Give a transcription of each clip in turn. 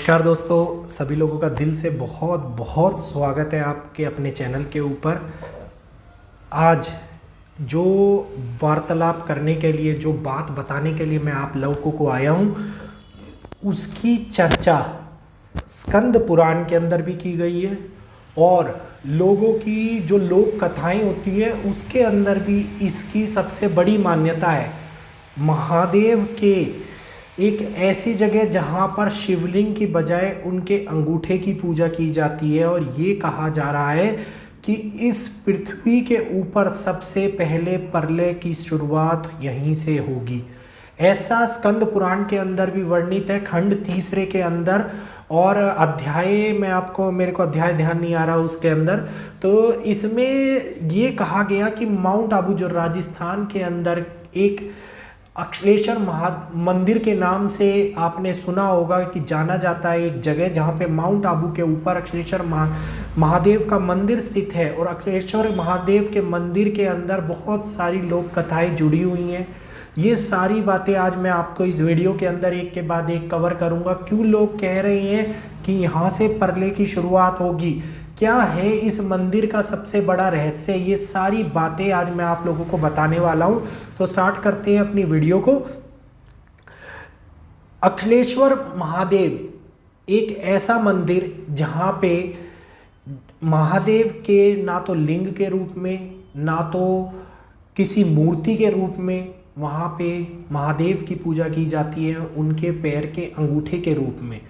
नमस्कार दोस्तों, सभी लोगों का दिल से बहुत बहुत स्वागत है आपके अपने चैनल के ऊपर। आज जो वार्तालाप करने के लिए, जो बात बताने के लिए मैं आप लोगों को आया हूँ, उसकी चर्चा स्कंद पुराण के अंदर भी की गई है और लोगों की जो लोक कथाएं होती है उसके अंदर भी इसकी सबसे बड़ी मान्यता है। महादेव के एक ऐसी जगह जहाँ पर शिवलिंग की बजाय उनके अंगूठे की पूजा की जाती है और ये कहा जा रहा है कि इस पृथ्वी के ऊपर सबसे पहले प्रलय की शुरुआत यहीं से होगी। ऐसा स्कंद पुराण के अंदर भी वर्णित है, खंड 3 के अंदर। और अध्याय में आपको, मेरे को अध्याय ध्यान नहीं आ रहा उसके अंदर, तो इसमें ये कहा गया कि माउंट आबू जो राजस्थान के अंदर एक अक्षलेश्वर मंदिर के नाम से आपने सुना होगा कि जाना जाता है, एक जगह जहाँ पे माउंट आबू के ऊपर अक्षलेश्वर महादेव का मंदिर स्थित है। और अक्षलेश्वर महादेव के मंदिर के अंदर बहुत सारी लोक कथाएं जुड़ी हुई हैं। ये सारी बातें आज मैं आपको इस वीडियो के अंदर एक के बाद एक कवर करूँगा। क्यों लोग कह रहे हैं कि यहाँ से प्रलय की शुरुआत होगी, क्या है इस मंदिर का सबसे बड़ा रहस्य, ये सारी बातें आज मैं आप लोगों को बताने वाला हूं। तो स्टार्ट करते हैं अपनी वीडियो को। अक्षलेश्वर महादेव एक ऐसा मंदिर जहां पे महादेव के ना तो लिंग के रूप में, ना तो किसी मूर्ति के रूप में वहां पे महादेव की पूजा की जाती है, उनके पैर के अंगूठे के रूप में।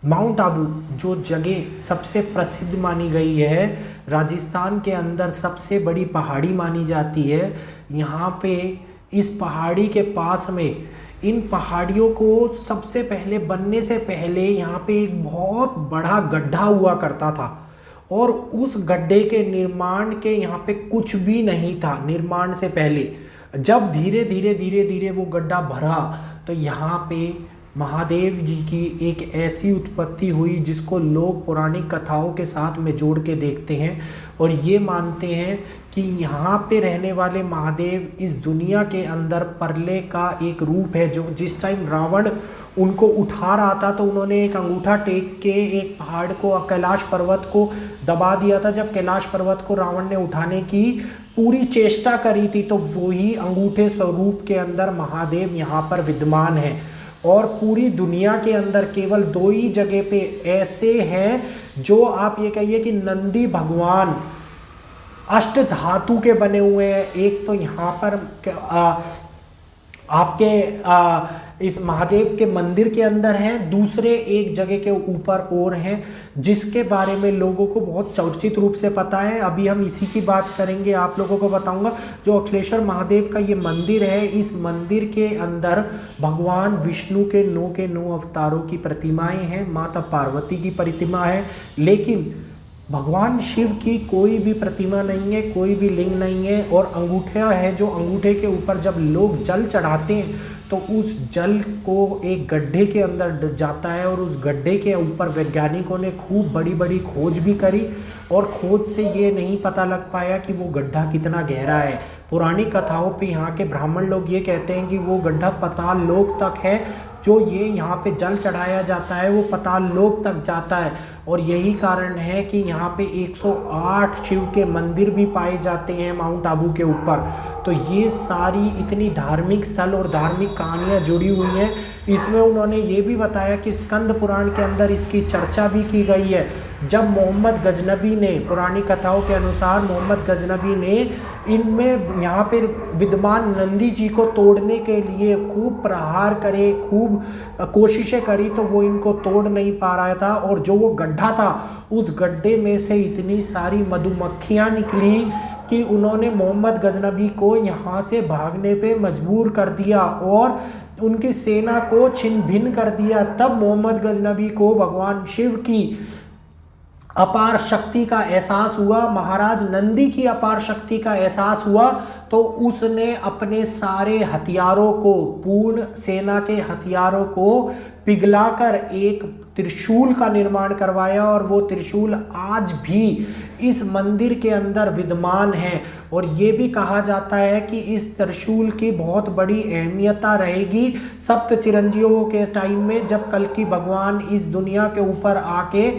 माउंट आबू जो जगह सबसे प्रसिद्ध मानी गई है, राजस्थान के अंदर सबसे बड़ी पहाड़ी मानी जाती है। यहाँ पे इस पहाड़ी के पास में, इन पहाड़ियों को सबसे पहले बनने से पहले यहाँ पे एक बहुत बड़ा गड्ढा हुआ करता था और उस गड्ढे के निर्माण के यहाँ पे कुछ भी नहीं था निर्माण से पहले। जब धीरे धीरे वो गड्ढा भरा तो यहाँ पे महादेव जी की एक ऐसी उत्पत्ति हुई जिसको लोग पौराणिक कथाओं के साथ में जोड़ के देखते हैं और ये मानते हैं कि यहाँ पे रहने वाले महादेव इस दुनिया के अंदर प्रलय का एक रूप है। जो जिस टाइम रावण उनको उठा रहा था तो उन्होंने एक अंगूठा टेक के एक पहाड़ को, कैलाश पर्वत को दबा दिया था। जब कैलाश पर्वत को रावण ने उठाने की पूरी चेष्टा करी थी तो वही अंगूठे स्वरूप के अंदर महादेव यहाँ पर विद्यमान है। और पूरी दुनिया के अंदर केवल 2 ही जगह पे ऐसे हैं जो आप ये कहिए कि नंदी भगवान अष्ट धातु के बने हुए हैं। एक तो यहाँ पर आपके इस महादेव के मंदिर के अंदर हैं, दूसरे एक जगह के ऊपर और हैं जिसके बारे में लोगों को बहुत चर्चित रूप से पता है। अभी हम इसी की बात करेंगे, आप लोगों को बताऊंगा। जो अक्षलेश्वर महादेव का ये मंदिर है, इस मंदिर के अंदर भगवान विष्णु के 9 अवतारों की प्रतिमाएं हैं, माता पार्वती की प्रतिमा है, लेकिन भगवान शिव की कोई भी प्रतिमा नहीं है, कोई भी लिंग नहीं है। और अंगूठा है, जो अंगूठे के ऊपर जब लोग जल चढ़ाते हैं तो उस जल को एक गड्ढे के अंदर जाता है और उस गड्ढे के ऊपर वैज्ञानिकों ने खूब बड़ी बड़ी खोज भी करी और खोज से ये नहीं पता लग पाया कि वो गड्ढा कितना गहरा है। पुरानी कथाओं पे यहाँ के ब्राह्मण लोग ये कहते हैं कि वो गड्ढा पाताल लोक तक है। जो ये यहाँ पे जल चढ़ाया जाता है वो पाताल लोक तक जाता है और यही कारण है कि यहाँ पे 108 शिव के मंदिर भी पाए जाते हैं माउंट आबू के ऊपर। तो ये सारी इतनी धार्मिक स्थल और धार्मिक कहानियाँ जुड़ी हुई हैं। इसमें उन्होंने ये भी बताया कि स्कंद पुराण के अंदर इसकी चर्चा भी की गई है। जब मोहम्मद गजनबी ने, पुरानी कथाओं के अनुसार मोहम्मद गजनबी ने इनमें यहाँ पे विद्यमान नंदी जी को तोड़ने के लिए खूब प्रहार करे, खूब कोशिशें करी, तो वो इनको तोड़ नहीं पा रहा था। और जो वो गड्ढा था, उस गड्ढे में से इतनी सारी मधुमक्खियाँ निकली कि उन्होंने मोहम्मद गजनबी को यहाँ से भागने पे मजबूर कर दिया और उनकी सेना को छिन्न भिन्न कर दिया। तब मोहम्मद गजनबी को भगवान शिव की अपार शक्ति का एहसास हुआ, महाराज नंदी की अपार शक्ति का एहसास हुआ, तो उसने अपने सारे हथियारों को, पूर्ण सेना के हथियारों को पिघलाकर एक त्रिशूल का निर्माण करवाया और वो त्रिशूल आज भी इस मंदिर के अंदर विद्यमान है। और ये भी कहा जाता है कि इस त्रिशूल की बहुत बड़ी अहमियता रहेगी सप्त चिरंजीवों के टाइम में, जब कल्कि भगवान इस दुनिया के ऊपर आके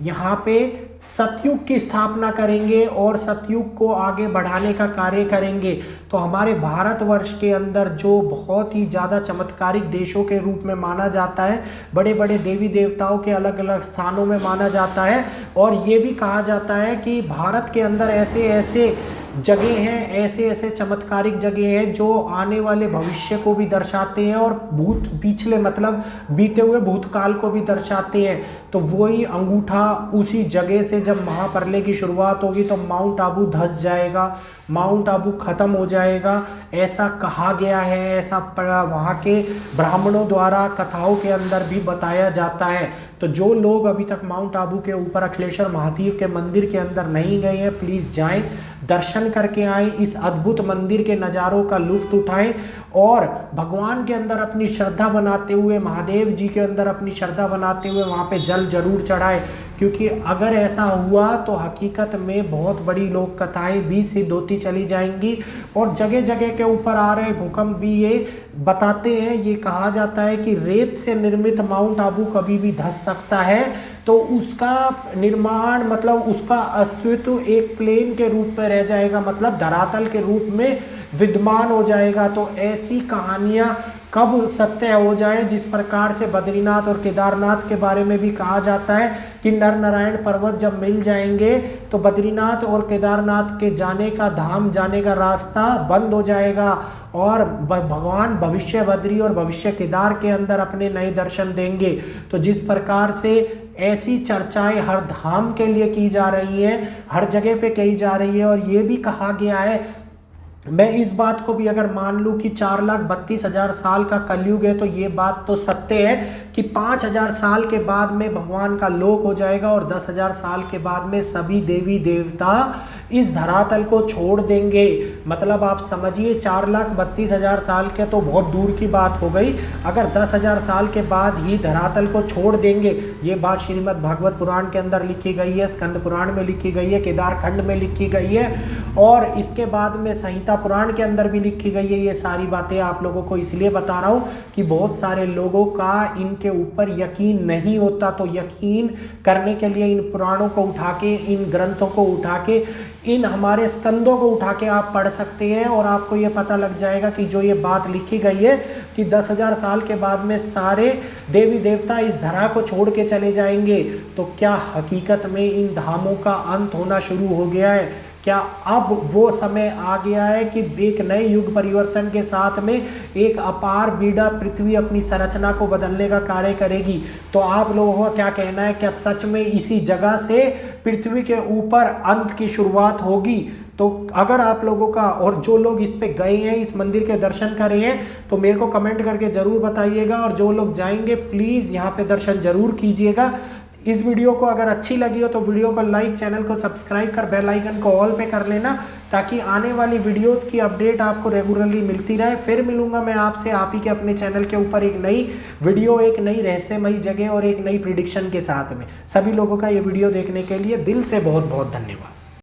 यहाँ पे सतयुग की स्थापना करेंगे और सतयुग को आगे बढ़ाने का कार्य करेंगे। तो हमारे भारतवर्ष के अंदर जो बहुत ही ज़्यादा चमत्कारिक देशों के रूप में माना जाता है, बड़े बड़े देवी देवताओं के अलग अलग स्थानों में माना जाता है। और ये भी कहा जाता है कि भारत के अंदर ऐसे ऐसे जगह हैं, ऐसे ऐसे चमत्कारिक जगह हैं जो आने वाले भविष्य को भी दर्शाते हैं और भूत पिछले मतलब बीते हुए भूतकाल को भी दर्शाते हैं। तो वही अंगूठा उसी जगह से जब महाप्रलय की शुरुआत होगी तो माउंट आबू धंस जाएगा, माउंट आबू खत्म हो जाएगा, ऐसा कहा गया है, ऐसा वहाँ के ब्राह्मणों द्वारा कथाओं के अंदर भी बताया जाता है। तो जो लोग अभी तक माउंट आबू के ऊपर अखिलेश्वर महादेव के मंदिर के अंदर नहीं गए हैं, प्लीज़ जाएं, दर्शन करके आएँ, इस अद्भुत मंदिर के नज़ारों का लुत्फ़ उठाएं और भगवान के अंदर अपनी श्रद्धा बनाते हुए, महादेव जी के अंदर अपनी श्रद्धा बनाते हुए वहाँ पे जल जरूर चढ़ाएं। क्योंकि अगर ऐसा हुआ तो हकीकत में बहुत बड़ी लोक कथाएँ भी सिद्ध होती चली जाएंगी। और जगह जगह के ऊपर आ रहे भूकंप भी ये बताते हैं, ये कहा जाता है कि रेत से निर्मित माउंट आबू कभी भी धंस सकता है। तो उसका निर्माण मतलब उसका अस्तित्व एक प्लेन के रूप में रह जाएगा, मतलब धरातल के रूप में विद्यमान हो जाएगा। तो ऐसी कहानियाँ कब सत्य हो जाए, जिस प्रकार से बद्रीनाथ और केदारनाथ के बारे में भी कहा जाता है कि नर नारायण पर्वत जब मिल जाएंगे तो बद्रीनाथ और केदारनाथ के जाने का, धाम जाने का रास्ता बंद हो जाएगा और भगवान भविष्य बद्री और भविष्य केदार के अंदर अपने नए दर्शन देंगे। तो जिस प्रकार से ऐसी चर्चाएं हर धाम के लिए की जा रही हैं, हर जगह पे कही जा रही है। और ये भी कहा गया है, मैं इस बात को भी अगर मान लूँ कि 4,32,000 साल का कलयुग है तो ये बात तो सत्य है कि 5,000 साल के बाद में भगवान का लोक हो जाएगा और 10,000 साल के बाद में सभी देवी देवता इस धरातल को छोड़ देंगे। मतलब आप समझिए 4,32,000 साल के तो बहुत दूर की बात हो गई, अगर 10,000 साल के बाद ही धरातल को छोड़ देंगे। ये बात श्रीमद् भागवत पुराण के अंदर लिखी गई है, स्कंद पुराण में लिखी गई है, केदार खंड में लिखी गई है और इसके बाद में संहिता पुराण के अंदर भी लिखी गई है। ये सारी बातें आप लोगों को इसलिए बता रहा हूँ कि बहुत सारे लोगों का इनके ऊपर यकीन नहीं होता। तो यकीन करने के लिए इन पुराणों को उठा के, इन ग्रंथों को उठा के, इन हमारे स्कंदों को उठा के आप पढ़ सकते हैं और आपको ये पता लग जाएगा कि जो ये बात लिखी गई है कि 10,000 साल के बाद में सारे देवी देवता इस धरा को छोड़ के चले जाएंगे। तो क्या हकीकत में इन धामों का अंत होना शुरू हो गया है? क्या अब वो समय आ गया है कि एक नए युग परिवर्तन के साथ में एक अपार बीड़ा पृथ्वी अपनी संरचना को बदलने का कार्य करेगी? तो आप लोगों का क्या कहना है, क्या सच में इसी जगह से पृथ्वी के ऊपर अंत की शुरुआत होगी? तो अगर आप लोगों का और जो लोग इस पे गए हैं, इस मंदिर के दर्शन करे हैं, तो मेरे को कमेंट करके ज़रूर बताइएगा। और जो लोग जाएंगे प्लीज़ यहाँ पे दर्शन ज़रूर कीजिएगा। इस वीडियो को अगर अच्छी लगी हो तो वीडियो को लाइक, चैनल को सब्सक्राइब कर बेल आइकन को ऑल पे कर लेना ताकि आने वाली वीडियोस की अपडेट आपको रेगुलरली मिलती रहे। फिर मिलूंगा मैं आपसे आप ही के अपने चैनल के ऊपर एक नई वीडियो, एक नई रहस्यमयी जगह और एक नई प्रिडिक्शन के साथ में। सभी लोगों का ये वीडियो देखने के लिए दिल से बहुत बहुत धन्यवाद।